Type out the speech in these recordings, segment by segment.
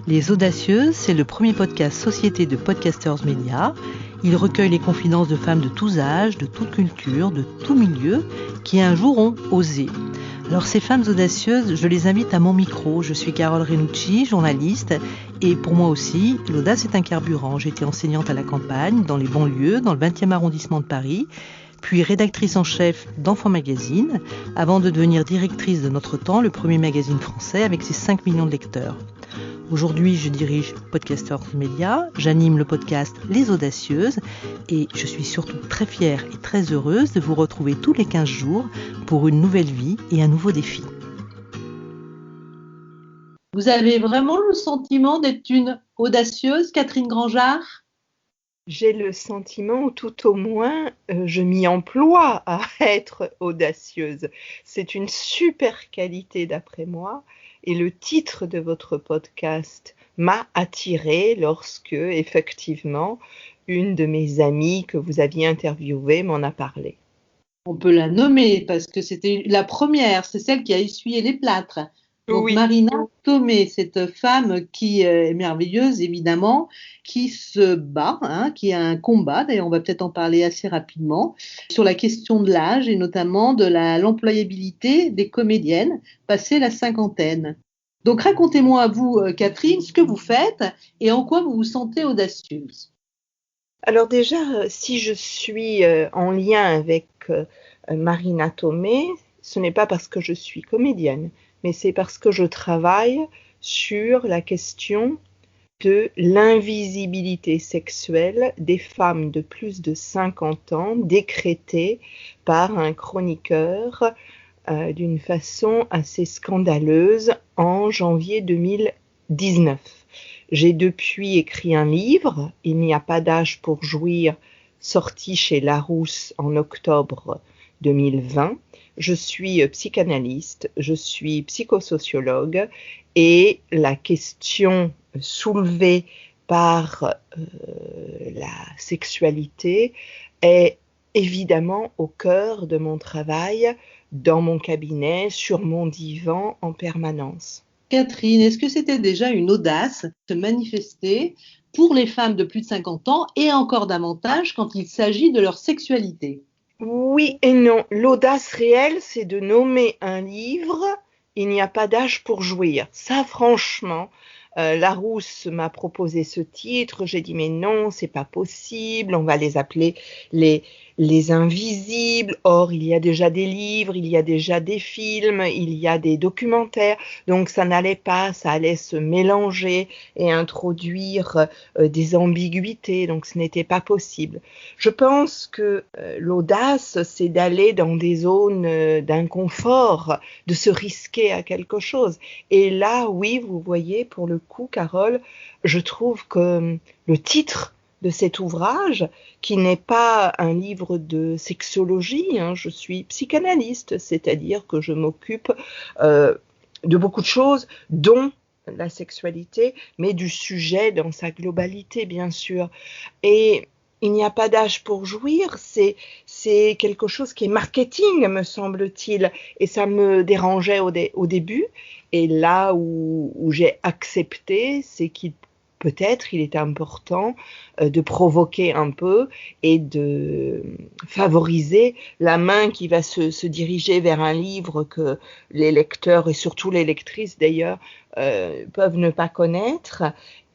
Les Audacieuses, c'est le premier podcast Société de Podcasters Média. Il recueille les confidences de femmes de tous âges, de toute culture, de tout milieu, qui un jour ont osé. Alors ces femmes audacieuses, je les invite à mon micro. Je suis Carole Renucci, journaliste, et pour moi aussi, l'audace est un carburant. J'étais enseignante à la campagne, dans les banlieues, dans le 20e arrondissement de Paris, puis rédactrice en chef d'Enfants Magazine, avant de devenir directrice de Notre Temps, le premier magazine français avec ses 5 millions de lecteurs. Aujourd'hui, je dirige Podcasters Média, j'anime le podcast Les Audacieuses et je suis surtout très fière et très heureuse de vous retrouver tous les 15 jours pour une nouvelle vie et un nouveau défi. Vous avez vraiment le sentiment d'être une audacieuse, Catherine Grangeard ? J'ai le sentiment, ou tout au moins, je m'y emploie à être audacieuse. C'est une super qualité d'après moi. Et le titre de votre podcast m'a attirée lorsque, effectivement, une de mes amies que vous aviez interviewée m'en a parlé. On peut la nommer parce que c'était la première, c'est celle qui a essuyé les plâtres. Donc oui. Marina Tomei, cette femme qui est merveilleuse évidemment, qui se bat, qui a un combat, d'ailleurs on va peut-être en parler assez rapidement, sur la question de l'âge et notamment de l'employabilité des comédiennes passées la cinquantaine. Donc racontez-moi vous, Catherine, ce que vous faites et en quoi vous vous sentez audacieuse. Alors déjà, si je suis en lien avec Marina Tomei, ce n'est pas parce que je suis comédienne, mais c'est parce que je travaille sur la question de l'invisibilité sexuelle des femmes de plus de 50 ans décrétée par un chroniqueur d'une façon assez scandaleuse en janvier 2019. J'ai depuis écrit un livre, Il n'y a pas d'âge pour jouir, sorti chez Larousse en octobre 2020. Je suis psychanalyste, je suis psychosociologue et la question soulevée par la sexualité est évidemment au cœur de mon travail, dans mon cabinet, sur mon divan en permanence. Catherine, est-ce que c'était déjà une audace de manifester pour les femmes de plus de 50 ans et encore davantage quand il s'agit de leur sexualité ? Oui et non. L'audace réelle, c'est de nommer un livre « Il n'y a pas d'âge pour jouir ». Ça, franchement, Larousse m'a proposé ce titre. J'ai dit mais non, c'est pas possible. On va les appeler les invisibles. Or, il y a déjà des livres, il y a déjà des films, il y a des documentaires. Donc, ça n'allait pas, ça allait se mélanger et introduire des ambiguïtés. Donc, ce n'était pas possible. Je pense que l'audace, c'est d'aller dans des zones d'inconfort, de se risquer à quelque chose. Et là, oui, vous voyez, pour le coup, Carole, je trouve que le titre de cet ouvrage, qui n'est pas un livre de sexologie, je suis psychanalyste, c'est-à-dire que je m'occupe de beaucoup de choses, dont la sexualité, mais du sujet dans sa globalité, bien sûr. Et il n'y a pas d'âge pour jouir, c'est quelque chose qui est marketing, me semble-t-il, et ça me dérangeait au début. Et là où j'ai accepté, c'est qu'il peut-être il est important de provoquer un peu et de favoriser la main qui va se diriger vers un livre que les lecteurs et surtout les lectrices d'ailleurs peuvent ne pas connaître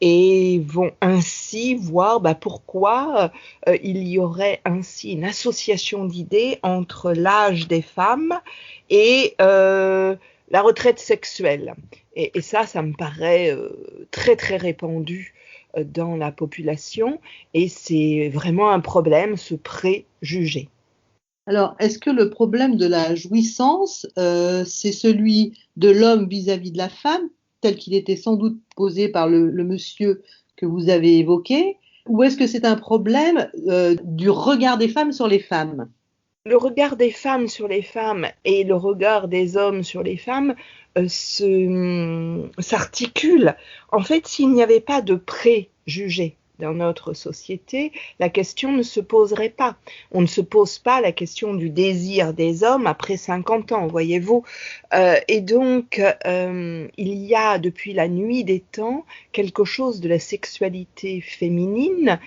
et vont ainsi voir pourquoi il y aurait ainsi une association d'idées entre l'âge des femmes et la retraite sexuelle. Et ça me paraît très très répandu dans la population et c'est vraiment un problème, ce préjugé. Alors, est-ce que le problème de la jouissance, c'est celui de l'homme vis-à-vis de la femme, tel qu'il était sans doute posé par le monsieur que vous avez évoqué, ou est-ce que c'est un problème du regard des femmes sur les femmes ? Le regard des femmes sur les femmes et le regard des hommes sur les femmes s'articulent. En fait, s'il n'y avait pas de préjugés, dans notre société, la question ne se poserait pas. On ne se pose pas la question du désir des hommes après 50 ans, voyez-vous. Et donc, il y a depuis la nuit des temps quelque chose de la sexualité féminine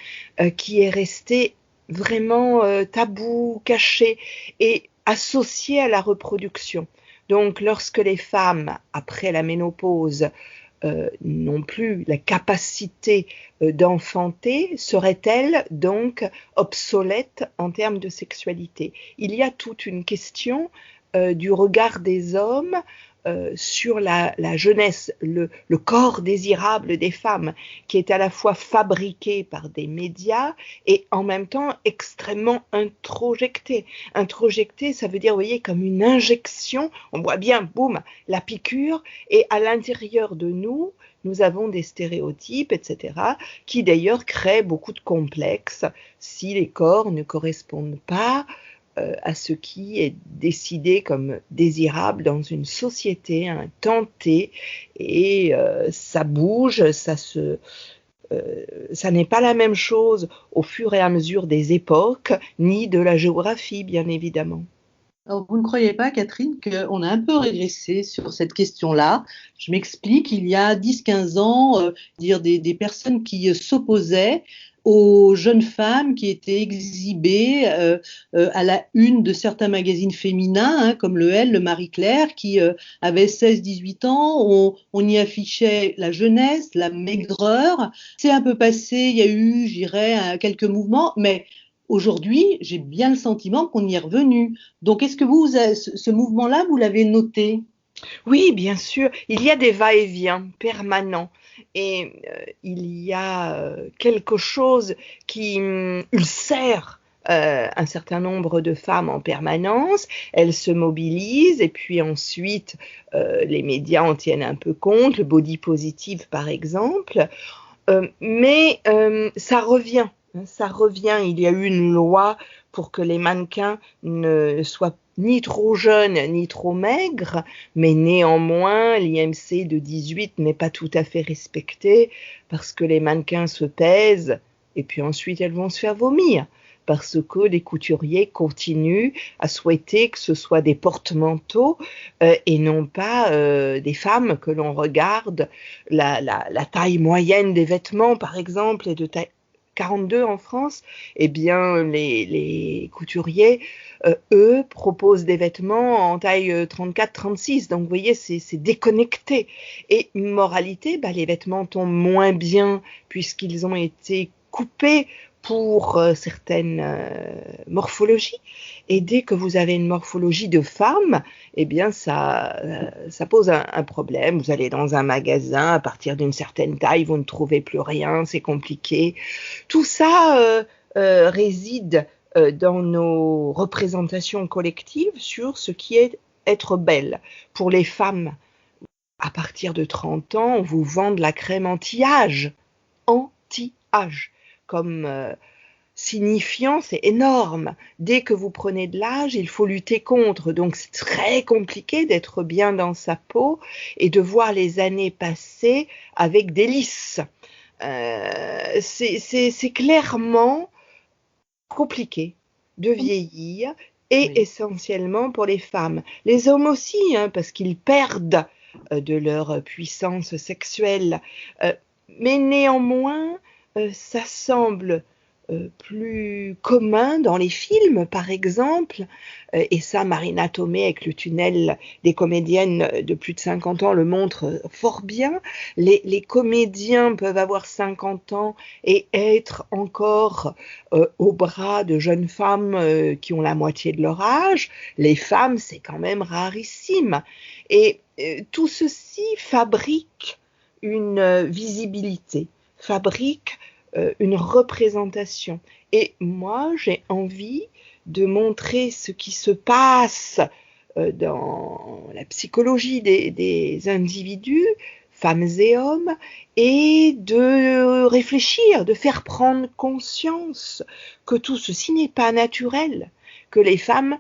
qui est resté vraiment tabou, caché et associé à la reproduction. Donc, lorsque les femmes, après la ménopause, n'ont plus la capacité d'enfanter, seraient-elles donc obsolètes en termes de sexualité? Il y a toute une question du regard des hommes sur la jeunesse, le corps désirable des femmes, qui est à la fois fabriqué par des médias et en même temps extrêmement introjecté. Introjecté, ça veut dire, vous voyez, comme une injection, on voit bien, boum, la piqûre, et à l'intérieur de nous, nous avons des stéréotypes, etc., qui d'ailleurs créent beaucoup de complexes si les corps ne correspondent pas à ce qui est décidé comme désirable dans une société, un temps T, et ça bouge, ça n'est pas la même chose au fur et à mesure des époques, ni de la géographie, bien évidemment. Alors, vous ne croyez pas, Catherine, qu'on a un peu régressé sur cette question-là? Je m'explique, il y a 10-15 ans, des personnes qui s'opposaient aux jeunes femmes qui étaient exhibées à la une de certains magazines féminins, hein, comme le Elle, le Marie-Claire, qui avaient 16-18 ans. On y affichait la jeunesse, la maigreur. C'est un peu passé, il y a eu, j'irais, quelques mouvements, mais aujourd'hui, j'ai bien le sentiment qu'on y est revenu. Donc, est-ce que ce mouvement-là, vous l'avez noté? Oui, bien sûr, il y a des va-et-vient permanents et il y a quelque chose qui ulcère un certain nombre de femmes en permanence, elles se mobilisent et puis ensuite les médias en tiennent un peu compte, le body positive par exemple, mais ça revient. Ça revient, il y a eu une loi pour que les mannequins ne soient ni trop jeunes ni trop maigres, mais néanmoins l'IMC de 18 n'est pas tout à fait respecté parce que les mannequins se pèsent et puis ensuite elles vont se faire vomir parce que les couturiers continuent à souhaiter que ce soit des porte-manteaux et non pas des femmes que l'on regarde. La taille moyenne des vêtements, par exemple, est de taille 42 en France, eh bien les couturiers, eux, proposent des vêtements en taille 34-36. Donc vous voyez, c'est déconnecté. Et moralité, les vêtements tombent moins bien puisqu'ils ont été coupés pour certaines morphologies. Et dès que vous avez une morphologie de femme, eh bien ça pose un problème. Vous allez dans un magasin, à partir d'une certaine taille, vous ne trouvez plus rien, c'est compliqué. Tout ça réside dans nos représentations collectives sur ce qui est être belle. Pour les femmes, à partir de 30 ans, on vous vend de la crème anti-âge. Anti-âge. Comme signifiant, c'est énorme. Dès que vous prenez de l'âge, il faut lutter contre. Donc c'est très compliqué d'être bien dans sa peau et de voir les années passer avec délice. C'est clairement compliqué de vieillir et oui, essentiellement pour les femmes. Les hommes aussi, parce qu'ils perdent de leur puissance sexuelle. Mais néanmoins, ça semble plus commun dans les films, par exemple, et ça, Marina Tomei, avec le tunnel des comédiennes de plus de 50 ans, le montre fort bien. Les comédiens peuvent avoir 50 ans et être encore au bras de jeunes femmes qui ont la moitié de leur âge. Les femmes, c'est quand même rarissime. Et tout ceci fabrique une visibilité, fabrique une représentation. Et moi, j'ai envie de montrer ce qui se passe dans la psychologie des individus, femmes et hommes, et de réfléchir, de faire prendre conscience que tout ceci n'est pas naturel, que les femmes,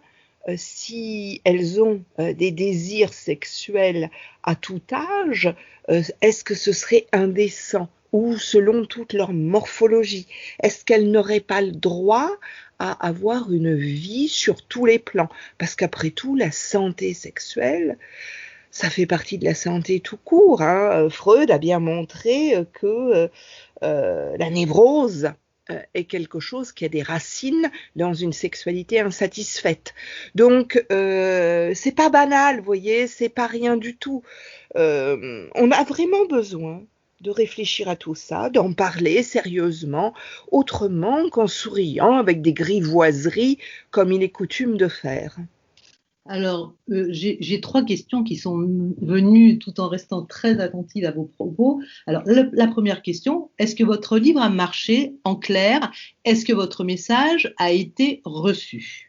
si elles ont des désirs sexuels à tout âge, est-ce que ce serait indécent ou selon toute leur morphologie? Est-ce qu'elles n'auraient pas le droit à avoir une vie sur tous les plans? Parce qu'après tout, la santé sexuelle, ça fait partie de la santé tout court, hein. Freud a bien montré que la névrose est quelque chose qui a des racines dans une sexualité insatisfaite. Donc, c'est pas banal, vous voyez, c'est pas rien du tout. On a vraiment besoin de réfléchir à tout ça, d'en parler sérieusement, autrement qu'en souriant avec des grivoiseries comme il est coutume de faire. Alors, j'ai 3 questions qui sont venues tout en restant très attentive à vos propos. Alors, la première question, est-ce que votre livre a marché? En clair, est-ce que votre message a été reçu?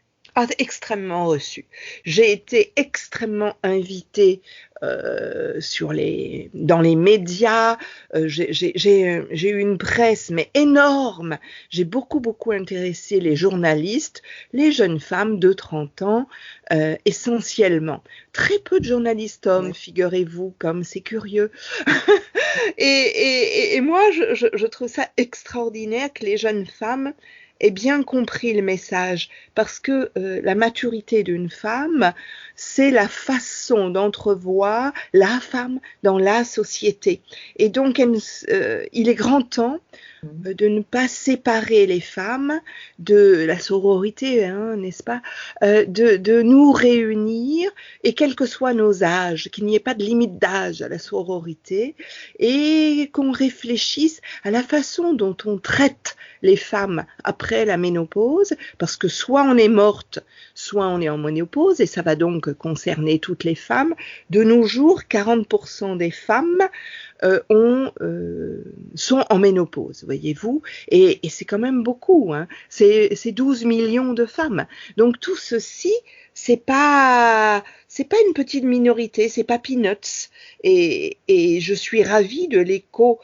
Extrêmement reçu. J'ai été extrêmement invitée dans les médias. J'ai eu une presse mais énorme. J'ai beaucoup intéressé les journalistes, les jeunes femmes de 30 ans essentiellement. Très peu de journalistes hommes, figurez-vous, comme c'est curieux. Et moi, je trouve ça extraordinaire que les jeunes femmes aient bien compris le message, parce que la maturité d'une femme, c'est la façon d'entrevoir la femme dans la société. Et donc, il est grand temps de ne pas séparer les femmes de la sororité, hein, n'est-ce pas, de nous réunir, et quels que soient nos âges, qu'il n'y ait pas de limite d'âge à la sororité, et qu'on réfléchisse à la façon dont on traite les femmes après la ménopause, parce que soit on est morte, soit on est en ménopause, et ça va donc concerner toutes les femmes. De nos jours, 40% des femmes sont en ménopause, voyez-vous, et c'est quand même beaucoup, hein. C'est 12 millions de femmes. Donc tout ceci, c'est pas une petite minorité, c'est pas peanuts. Et je suis ravie de l'écho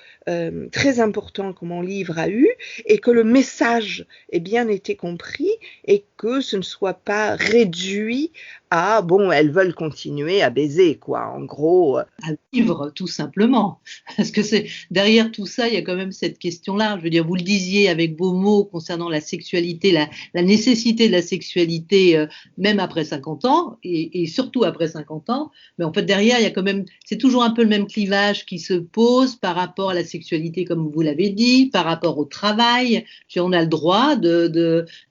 très important que mon livre a eu, et que le message ait bien été compris, et que ce ne soit pas réduit à bon, elles veulent continuer à baiser, quoi, en gros. À vivre, tout simplement. Parce que derrière tout ça, il y a quand même cette question-là. Je veux dire, vous le disiez avec vos mots concernant la sexualité, la nécessité de la sexualité, même après 50 ans, et surtout après 50 ans. Mais en fait, derrière, il y a quand même, c'est toujours un peu le même clivage qui se pose par rapport à la sexualité, comme vous l'avez dit, par rapport au travail. On a le droit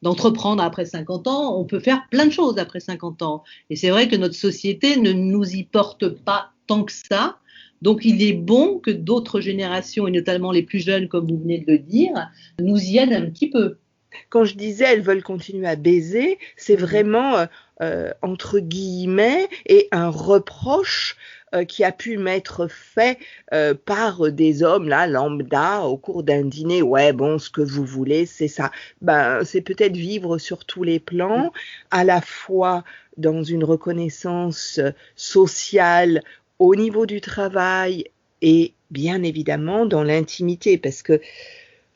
d'entreprendre après 50 ans. On peut faire plein de choses après 50 ans. Et c'est vrai que notre société ne nous y porte pas tant que ça. Donc, il est bon que d'autres générations, et notamment les plus jeunes, comme vous venez de le dire, nous y aident un petit peu. Quand je disais elles veulent continuer à baiser, c'est vraiment entre guillemets, et un reproche qui a pu m'être fait par des hommes là lambda au cours d'un dîner. Ouais, bon, ce que vous voulez, c'est ça. Ben, c'est peut-être vivre sur tous les plans, à la fois dans une reconnaissance sociale au niveau du travail, et bien évidemment dans l'intimité, parce que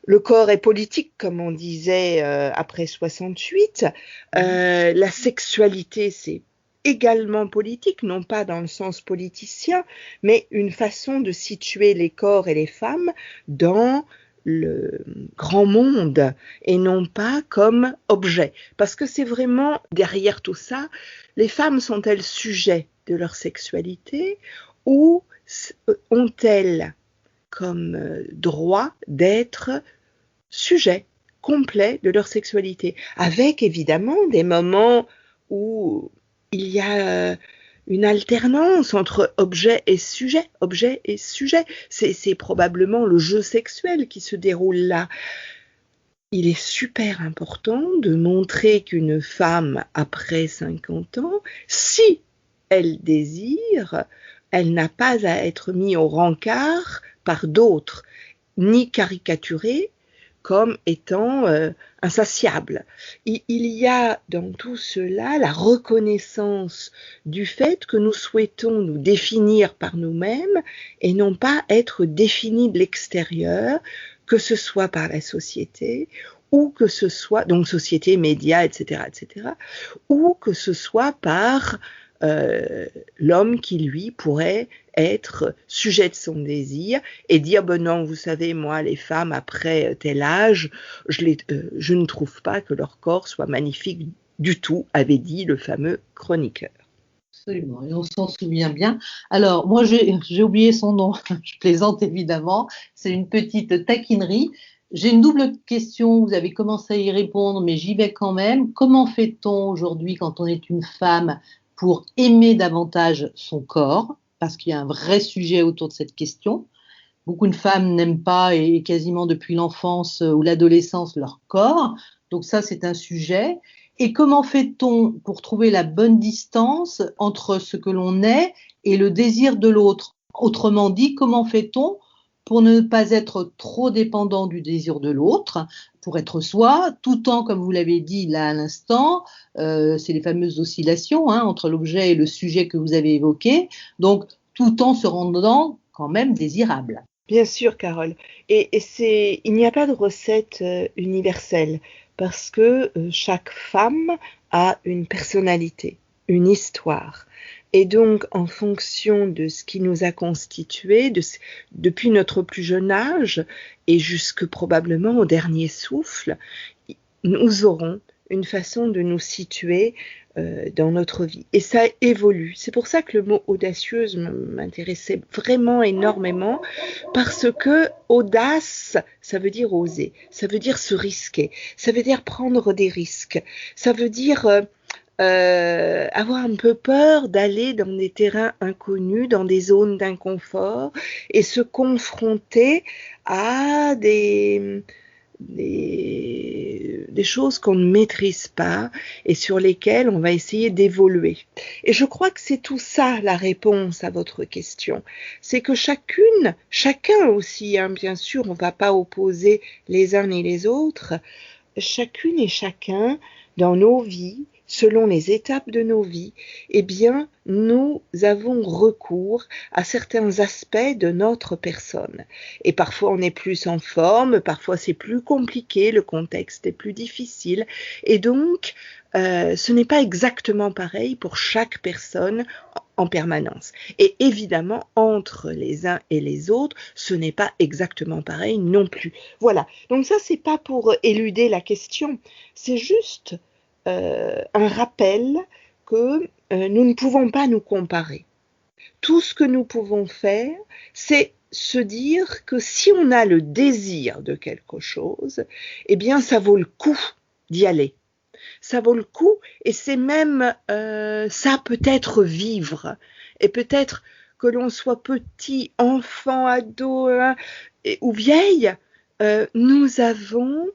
le corps est politique, comme on disait après 68. La sexualité, c'est également politique, non pas dans le sens politicien, mais une façon de situer les corps et les femmes dans le grand monde, et non pas comme objet. Parce que c'est vraiment, derrière tout ça, les femmes sont-elles sujets de leur sexualité, ou ont-elles comme droit d'être sujet complet de leur sexualité, avec évidemment des moments où il y a une alternance entre objet et sujet, objet et sujet. C'est probablement le jeu sexuel qui se déroule là. Il est super important de montrer qu'une femme après 50 ans, si elle désire, elle n'a pas à être mise au rencard par d'autres, ni caricaturée comme étant insatiable. Il y a dans tout cela la reconnaissance du fait que nous souhaitons nous définir par nous-mêmes, et non pas être définis de l'extérieur, que ce soit par la société, ou que ce soit, donc société, médias, etc., ou que ce soit par l'homme qui, lui, pourrait être sujet de son désir et dire non, vous savez, moi, les femmes, après tel âge, je ne trouve pas que leur corps soit magnifique du tout, avait dit le fameux chroniqueur. Absolument, et on s'en souvient bien. Alors, moi, j'ai oublié son nom, je plaisante évidemment, c'est une petite taquinerie. J'ai une double question, vous avez commencé à y répondre, mais j'y vais quand même. Comment fait-on aujourd'hui, quand on est une femme, pour aimer davantage son corps? Parce qu'il y a un vrai sujet autour de cette question. Beaucoup de femmes n'aiment pas, et quasiment depuis l'enfance ou l'adolescence, leur corps. Donc ça, c'est un sujet. Et comment fait-on pour trouver la bonne distance entre ce que l'on est et le désir de l'autre? Autrement dit, comment fait-on pour ne pas être trop dépendant du désir de l'autre, pour être soi, tout en, comme vous l'avez dit là à l'instant, c'est les fameuses oscillations entre l'objet et le sujet que vous avez évoqué, donc tout en se rendant quand même désirable. Bien sûr, Carole. Et il n'y a pas de recette universelle parce que chaque femme a une personnalité, une histoire. Et donc, en fonction de ce qui nous a constitués, depuis notre plus jeune âge et jusque probablement au dernier souffle, nous aurons une façon de nous situer dans notre vie. Et ça évolue. C'est pour ça que le mot audacieuse m'intéressait vraiment énormément, parce que audace, ça veut dire oser, ça veut dire se risquer, ça veut dire prendre des risques, ça veut dire avoir un peu peur d'aller dans des terrains inconnus, dans des zones d'inconfort, et se confronter à des choses qu'on ne maîtrise pas et sur lesquelles on va essayer d'évoluer. Et je crois que c'est tout ça la réponse à votre question. C'est que chacun aussi, bien sûr, on ne va pas opposer les uns et les autres, chacune et chacun dans nos vies, selon les étapes de nos vies, eh bien, nous avons recours à certains aspects de notre personne. Et parfois, on est plus en forme, parfois, c'est plus compliqué, le contexte est plus difficile. Et donc, ce n'est pas exactement pareil pour chaque personne en permanence. Et évidemment, entre les uns et les autres, ce n'est pas exactement pareil non plus. Voilà. Donc ça, c'est pas pour éluder la question. C'est juste un rappel que nous ne pouvons pas nous comparer. Tout ce que nous pouvons faire, c'est se dire que si on a le désir de quelque chose, eh bien ça vaut le coup d'y aller. Ça vaut le coup et c'est même ça peut-être vivre. Et peut-être que l'on soit petit, enfant, ado ou vieille, nous avons,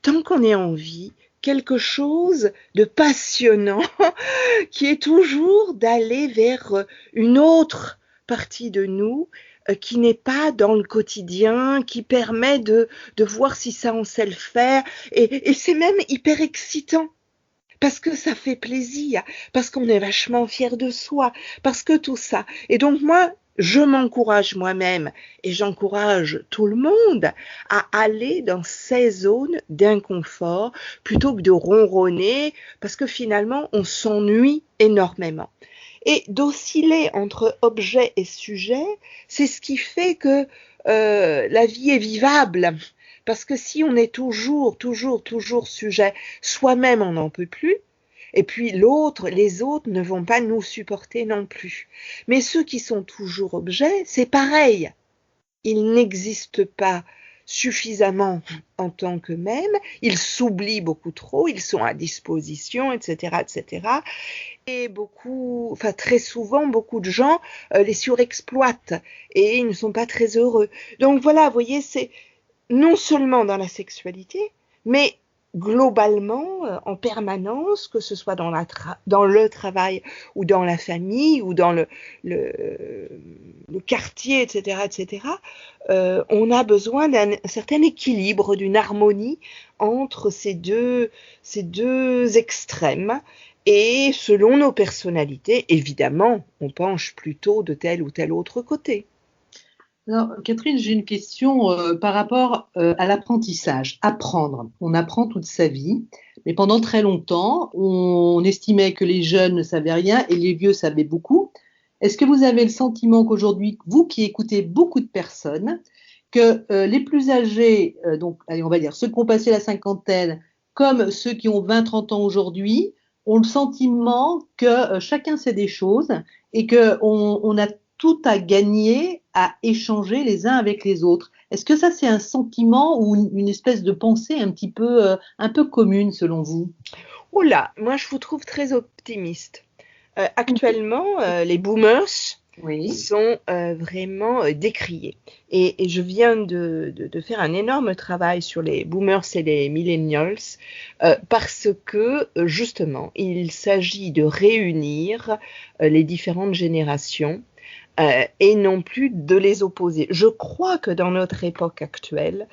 tant qu'on est en vie, quelque chose de passionnant qui est toujours d'aller vers une autre partie de nous qui n'est pas dans le quotidien, qui permet de voir si ça on sait le faire. Et c'est même hyper excitant. Parce que ça fait plaisir, parce qu'on est vachement fier de soi, parce que tout ça. Et donc moi, je m'encourage moi-même et j'encourage tout le monde à aller dans ces zones d'inconfort plutôt que de ronronner, parce que finalement, on s'ennuie énormément. Et d'osciller entre objet et sujet, c'est ce qui fait que la vie est vivable. Parce que si on est toujours sujet, soi-même on n'en peut plus, et puis les autres ne vont pas nous supporter non plus. Mais ceux qui sont toujours objets, c'est pareil. Ils n'existent pas suffisamment en tant qu'eux-mêmes, ils s'oublient beaucoup trop, ils sont à disposition, etc., etc. Et très souvent, beaucoup de gens les surexploitent et ils ne sont pas très heureux. Donc voilà, vous voyez, c'est non seulement dans la sexualité, mais globalement, en permanence, que ce soit dans le travail ou dans la famille ou dans le quartier, etc., etc., on a besoin d'un certain équilibre, d'une harmonie entre ces deux extrêmes. Et selon nos personnalités, évidemment, on penche plutôt de tel ou tel autre côté. Alors, Catherine, j'ai une question par rapport à l'apprentissage. Apprendre, on apprend toute sa vie, mais pendant très longtemps, on estimait que les jeunes ne savaient rien et les vieux savaient beaucoup. Est-ce que vous avez le sentiment qu'aujourd'hui, vous qui écoutez beaucoup de personnes, que les plus âgés, donc allez, on va dire ceux qui ont passé la cinquantaine, comme ceux qui ont 20-30 ans aujourd'hui, ont le sentiment que chacun sait des choses et qu'on a tout à gagner à échanger les uns avec les autres. Est-ce que ça, c'est un sentiment ou une espèce de pensée un peu commune selon vous? Oula, moi je vous trouve très optimiste. Actuellement, les boomers Oui. sont vraiment décriés. Et je viens de faire un énorme travail sur les boomers et les millennials parce que justement, il s'agit de réunir les différentes générations et non plus de les opposer. Je crois que dans notre époque actuelle,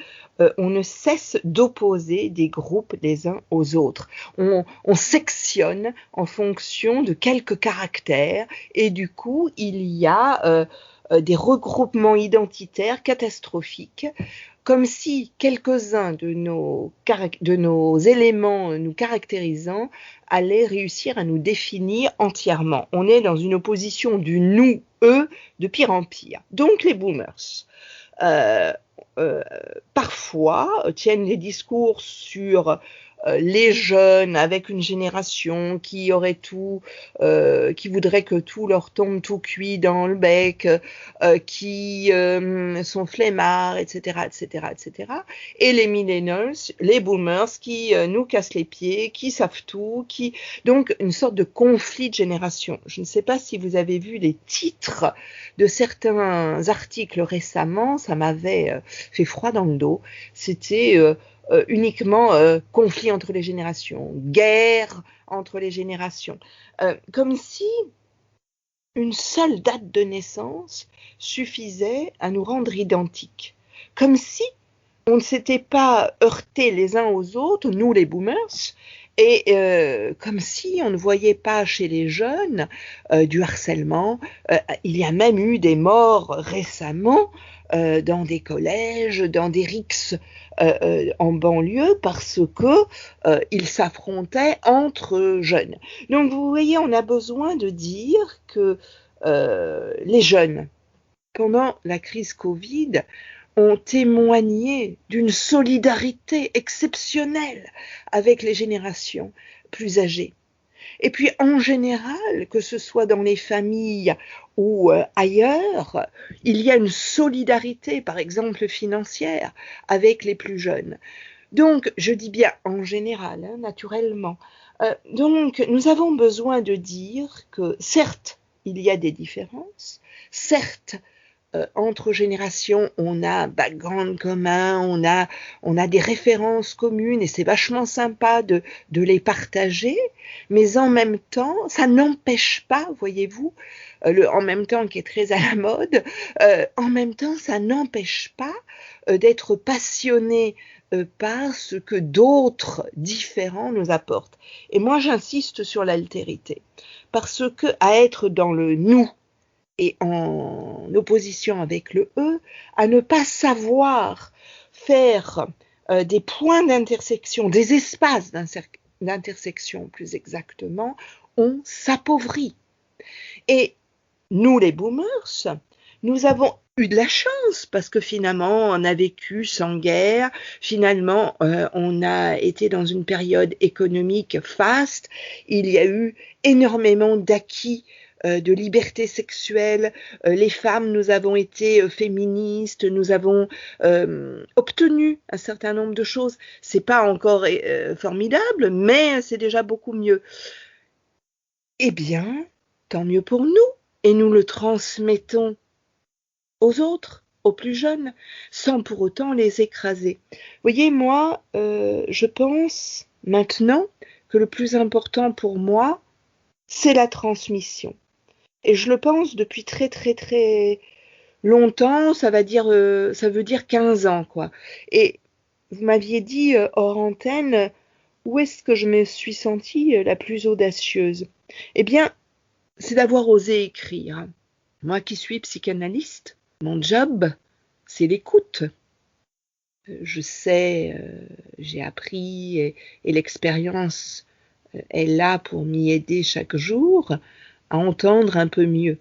on ne cesse d'opposer des groupes les uns aux autres. On sectionne en fonction de quelques caractères et du coup, il y a des regroupements identitaires catastrophiques, comme si quelques-uns de nos éléments nous caractérisant allaient réussir à nous définir entièrement. On est dans une opposition du nous, eux, de pire en pire. Donc les boomers, euh, parfois, tiennent des discours sur les jeunes avec une génération qui aurait tout, qui voudrait que tout leur tombe tout cuit dans le bec, qui sont flemmards, etc., etc., etc. Et les millennials, les boomers qui nous cassent les pieds, qui savent tout, donc une sorte de conflit de génération. Je ne sais pas si vous avez vu les titres de certains articles récemment, ça m'avait fait froid dans le dos. C'était uniquement conflit entre les générations, guerre entre les générations, comme si une seule date de naissance suffisait à nous rendre identiques, comme si on ne s'était pas heurtés les uns aux autres, nous les boomers, et comme si on ne voyait pas chez les jeunes du harcèlement. Il y a même eu des morts récemment dans des collèges, dans des rixes en banlieue parce que ils s'affrontaient entre jeunes. Donc vous voyez, on a besoin de dire que les jeunes, pendant la crise Covid, ont témoigné d'une solidarité exceptionnelle avec les générations plus âgées. Et puis en général, que ce soit dans les familles ou ailleurs, il y a une solidarité, par exemple financière, avec les plus jeunes. Donc, je dis bien en général, hein, naturellement. Donc, nous avons besoin de dire que certes, il y a des différences, certes, entre générations, on a un background commun, on a des références communes et c'est vachement sympa de les partager, mais en même temps, ça n'empêche pas, voyez-vous, le en même temps qui est très à la mode, en même temps, ça n'empêche pas d'être passionné par ce que d'autres différents nous apportent. Et moi, j'insiste sur l'altérité, parce que à être dans le nous, et en opposition avec le E, à ne pas savoir faire des points d'intersection, des espaces d'intersection plus exactement, on s'appauvrit. Et nous les boomers, nous avons eu de la chance parce que finalement on a vécu sans guerre, finalement on a été dans une période économique faste, il y a eu énormément d'acquis de liberté sexuelle, les femmes, nous avons été féministes, nous avons obtenu un certain nombre de choses. C'est pas encore formidable, mais c'est déjà beaucoup mieux. Eh bien, tant mieux pour nous, et nous le transmettons aux autres, aux plus jeunes, sans pour autant les écraser. Vous voyez, moi, je pense maintenant que le plus important pour moi, c'est la transmission. Et je le pense depuis très très très longtemps, ça veut dire 15 ans, quoi. Et vous m'aviez dit hors antenne, où est-ce que je me suis sentie la plus audacieuse? Eh bien, c'est d'avoir osé écrire. Moi qui suis psychanalyste, mon job, c'est l'écoute. Je sais, j'ai appris et l'expérience est là pour m'y aider chaque jour à entendre un peu mieux.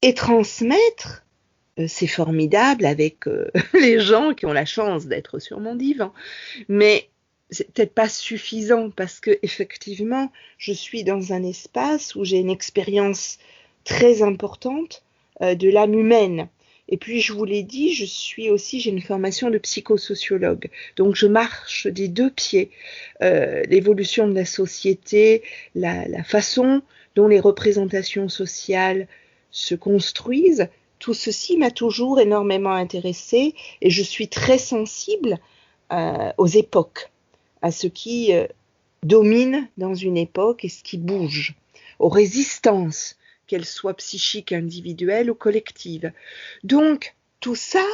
Et transmettre, c'est formidable avec les gens qui ont la chance d'être sur mon divan. Mais c'est peut-être pas suffisant parce que effectivement, je suis dans un espace où j'ai une expérience très importante de l'âme humaine. Et puis, je vous l'ai dit, j'ai une formation de psychosociologue. Donc, je marche des deux pieds. L'évolution de la société, la façon dont les représentations sociales se construisent, tout ceci m'a toujours énormément intéressée et je suis très sensible aux époques, à ce qui domine dans une époque et ce qui bouge, aux résistances, qu'elles soient psychiques, individuelles ou collectives. Donc, tout ça,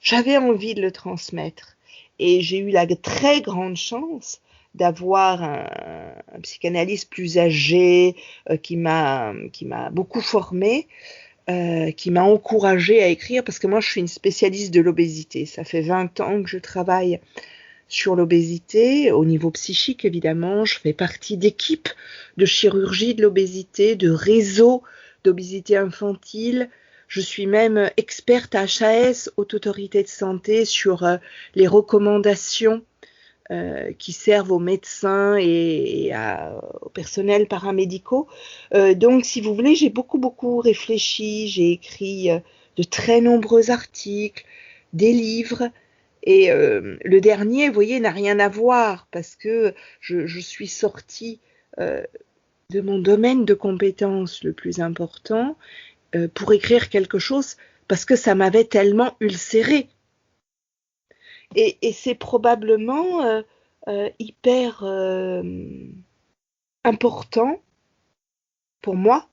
j'avais envie de le transmettre. Et j'ai eu la très grande chance d'avoir un psychanalyste plus âgé qui m'a beaucoup formée, qui m'a encouragée à écrire, parce que moi, je suis une spécialiste de l'obésité. Ça fait 20 ans que je travaille sur l'obésité, au niveau psychique évidemment. Je fais partie d'équipes de chirurgie de l'obésité, de réseaux d'obésité infantile. Je suis même experte HAS, Haute Autorité de Santé, sur les recommandations qui servent aux médecins et au personnel paramédicaux. Donc, si vous voulez, j'ai beaucoup réfléchi. J'ai écrit de très nombreux articles, des livres. Et le dernier, vous voyez, n'a rien à voir parce que je suis sortie de mon domaine de compétences le plus important pour écrire quelque chose parce que ça m'avait tellement ulcéré. Et c'est probablement hyper important pour moi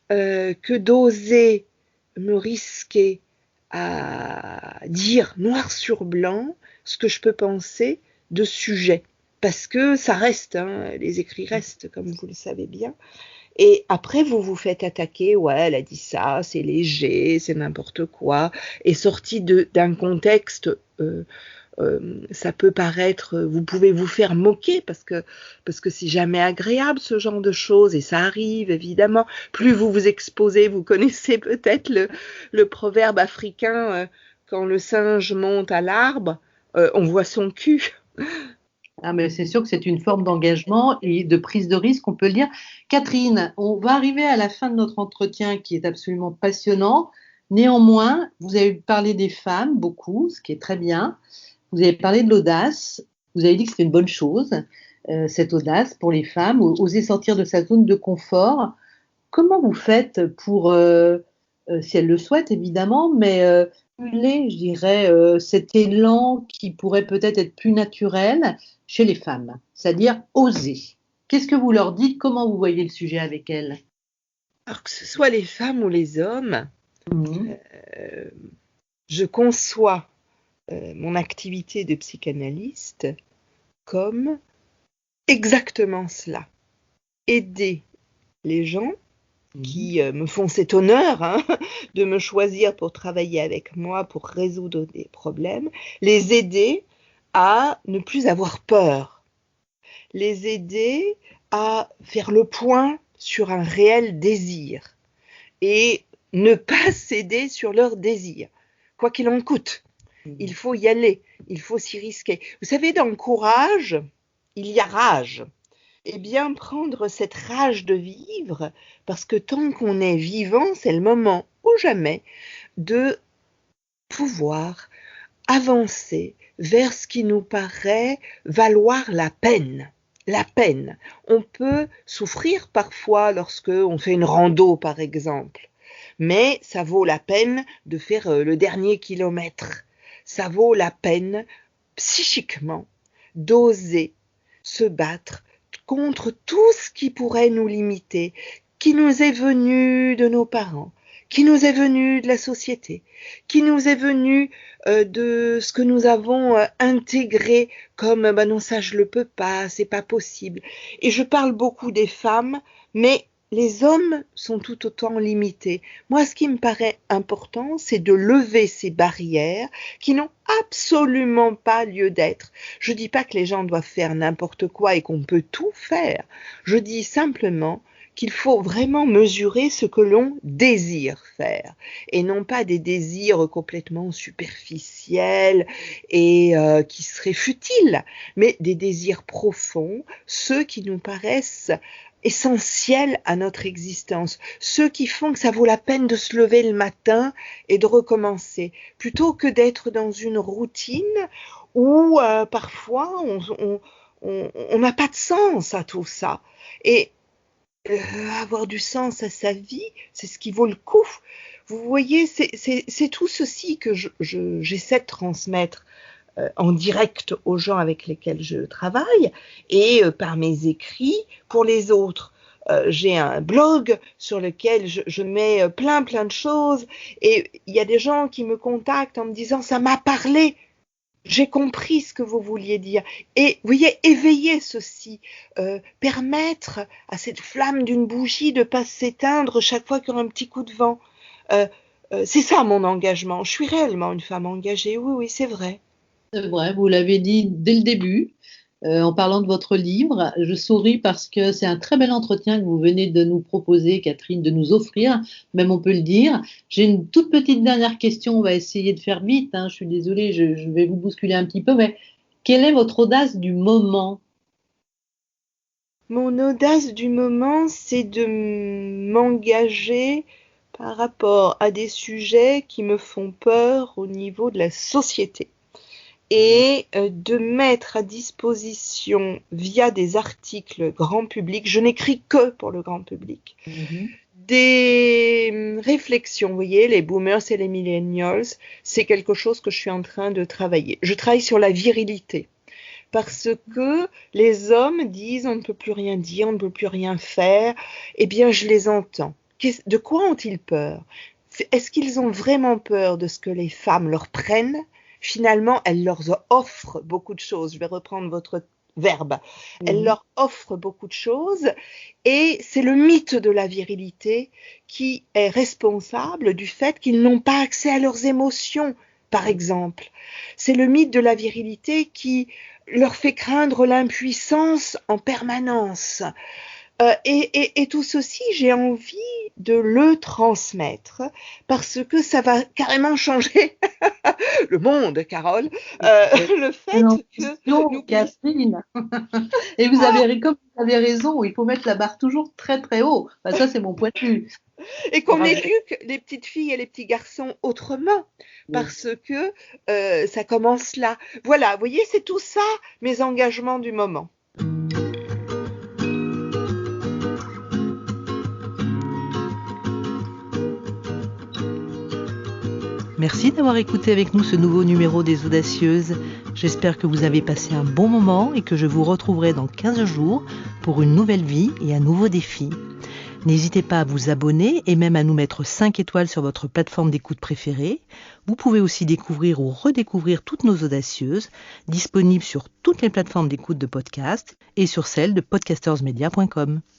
que d'oser me risquer à dire noir sur blanc ce que je peux penser de sujet. Parce que ça reste, hein, les écrits restent, comme vous le savez bien. Et après, vous vous faites attaquer, ouais, elle a dit ça, c'est léger, c'est n'importe quoi, et sorti d'un contexte, ça peut paraître, vous pouvez vous faire moquer parce que c'est jamais agréable ce genre de choses, et ça arrive évidemment. Plus vous vous exposez, vous connaissez peut-être le proverbe africain, quand le singe monte à l'arbre, on voit son cul. Ah, mais c'est sûr que c'est une forme d'engagement et de prise de risque, on peut le dire. Catherine, on va arriver à la fin de notre entretien qui est absolument passionnant. Néanmoins, vous avez parlé des femmes beaucoup, ce qui est très bien. Vous avez parlé de l'audace. Vous avez dit que c'était une bonne chose, cette audace pour les femmes, oser sortir de sa zone de confort. Comment vous faites pour, si elles le souhaitent évidemment, mais stimuler, je dirais, cet élan qui pourrait peut-être être plus naturel chez les femmes, c'est-à-dire oser. Qu'est-ce que vous leur dites? Comment vous voyez le sujet avec elles? Alors que ce soit les femmes ou les hommes, je conçois mon activité de psychanalyste comme exactement cela. Aider les gens qui me font cet honneur de me choisir pour travailler avec moi, pour résoudre des problèmes, les aider à ne plus avoir peur, les aider à faire le point sur un réel désir et ne pas céder sur leur désir, quoi qu'il en coûte. Il faut y aller, il faut s'y risquer. Vous savez, dans le courage, il y a rage. Eh bien, prendre cette rage de vivre, parce que tant qu'on est vivant, c'est le moment ou jamais de pouvoir avancer vers ce qui nous paraît valoir la peine. La peine. On peut souffrir parfois lorsque on fait une rando, par exemple, mais ça vaut la peine de faire le dernier kilomètre. Ça vaut la peine, psychiquement, d'oser se battre contre tout ce qui pourrait nous limiter, qui nous est venu de nos parents, qui nous est venu de la société, qui nous est venu de ce que nous avons intégré comme non, ça je le peux pas, c'est pas possible. Et je parle beaucoup des femmes, mais les hommes sont tout autant limités. Moi, ce qui me paraît important, c'est de lever ces barrières qui n'ont absolument pas lieu d'être. Je ne dis pas que les gens doivent faire n'importe quoi et qu'on peut tout faire. Je dis simplement qu'il faut vraiment mesurer ce que l'on désire faire et non pas des désirs complètement superficiels et qui seraient futiles, mais des désirs profonds, ceux qui nous paraissent essentiels à notre existence, ceux qui font que ça vaut la peine de se lever le matin et de recommencer, plutôt que d'être dans une routine où parfois on n'a pas de sens à tout ça. Et avoir du sens à sa vie, c'est ce qui vaut le coup. Vous voyez, c'est tout ceci que j'essaie de transmettre en direct aux gens avec lesquels je travaille et par mes écrits pour les autres. J'ai un blog sur lequel je mets plein de choses et il y a des gens qui me contactent en me disant « ça m'a parlé ». J'ai compris ce que vous vouliez dire. Et vous voyez, éveiller ceci, permettre à cette flamme d'une bougie de ne pas s'éteindre chaque fois qu'il y aura un petit coup de vent. C'est ça mon engagement. Je suis réellement une femme engagée, oui, c'est vrai. C'est vrai, vous l'avez dit dès le début, en parlant de votre livre. Je souris parce que c'est un très bel entretien que vous venez de nous proposer, Catherine, de nous offrir, même on peut le dire. J'ai une toute petite dernière question, on va essayer de faire vite, hein. Je suis désolée, je vais vous bousculer un petit peu, mais quelle est votre audace du moment? Mon audace du moment, c'est de m'engager par rapport à des sujets qui me font peur au niveau de la société. Et de mettre à disposition via des articles grand public, je n'écris que pour le grand public, des réflexions, vous voyez, les boomers et les millennials, c'est quelque chose que je suis en train de travailler. Je travaille sur la virilité, parce que les hommes disent on ne peut plus rien dire, on ne peut plus rien faire, eh bien je les entends. De quoi ont-ils peur? Est-ce qu'ils ont vraiment peur de ce que les femmes leur prennent? Finalement, elle leur offre beaucoup de choses. Je vais reprendre votre verbe. Elle leur offre beaucoup de choses et c'est le mythe de la virilité qui est responsable du fait qu'ils n'ont pas accès à leurs émotions, par exemple. C'est le mythe de la virilité qui leur fait craindre l'impuissance en permanence. Et tout ceci, j'ai envie de le transmettre parce que ça va carrément changer le monde, Carole. Le fait que Catherine. Et vous avez raison, il faut mettre la barre toujours très très haut. Enfin, ça, c'est mon point de vue. Et qu'on éduque les petites filles et les petits garçons autrement, parce que ça commence là. Voilà, vous voyez, c'est tout ça, mes engagements du moment. Merci d'avoir écouté avec nous ce nouveau numéro des Audacieuses. J'espère que vous avez passé un bon moment et que je vous retrouverai dans 15 jours pour une nouvelle vie et un nouveau défi. N'hésitez pas à vous abonner et même à nous mettre 5 étoiles sur votre plateforme d'écoute préférée. Vous pouvez aussi découvrir ou redécouvrir toutes nos Audacieuses, disponibles sur toutes les plateformes d'écoute de podcast et sur celle de podcastersmedia.com.